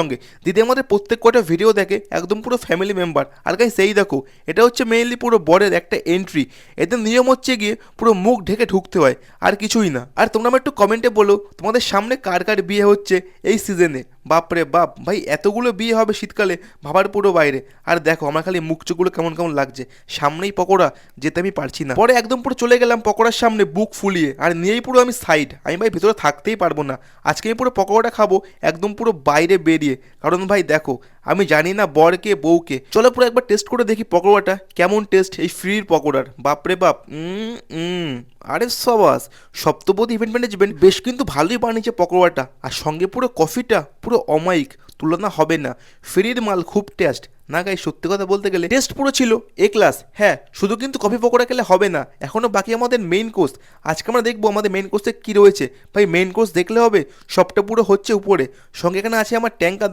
সঙ্গে দিদি আমাদের প্রত্যেক কটা ভিডিও দেখে, একদম পুরো ফ্যামিলি মেম্বার। আর গাইস এই দেখো, এটা হচ্ছে মেইনলি পুরো বরের একটা এন্ট্রি। এদের নিয়ম হচ্ছে গিয়ে পুরো মুখ ঢেকে ঢুকতে হয়, আর কিছুই না। আর তোমরা আমার একটু কমেন্টে বলো তোমাদের সামনে কার কার বিয়ে হচ্ছে এই সিজনে। বাপরে বাপ ভাই, এতগুলো বিয়ে হবে শীতকালে, ভাবার পুরো বাইরে। আর দেখো আমার খালি মুখ চোখগুলো কেমন কেমন লাগছে, সামনেই পকোড়া, যেতে আমি পারছি না। পরে একদম পুরো চলে গেলাম পকোড়ার সামনে বুক ফুলিয়ে, আর নিয়েই পুরো আমি সাইড। আমি ভাই ভিতরে থাকতেই পারবো না, আজকে আমি পুরো পকোড়াটা খাবো একদম পুরো বাইরে বেরিয়ে। কারণ ভাই দেখো, আমি জানি না বরকে বউকে, চলো পুরো একবার টেস্ট করে দেখি পকোড়াটা কেমন টেস্ট এই ফ্রির পকোড়ার। বাপরে বাপ, আরে সবাস, সপ্তপদী ইভেন্ট ম্যানেজমেন্ট বেশ কিন্তু ভালোই বানিয়েছে পকোড়াটা, আর সঙ্গে পুরো কফিটা পুরো অমায়িক, তুলনা হবে না। ফ্রির মাল খুব টেস্ট না গাই, সত্যি কথা বলতে গেলে টেস্ট পুরো ছিল এ ক্লাস। হ্যাঁ, শুধু কিন্তু কফি পকোড়া খেলে হবে না, এখনও বাকি আমাদের মেইন কোর্স। আজকে আমরা দেখবো আমাদের মেইন কোর্সে কী রয়েছে। ভাই মেইন কোর্স দেখলে হবে, সবটা পুরো হচ্ছে উপরে, সঙ্গে এখানে আছে আমার ট্যাঙ্কা।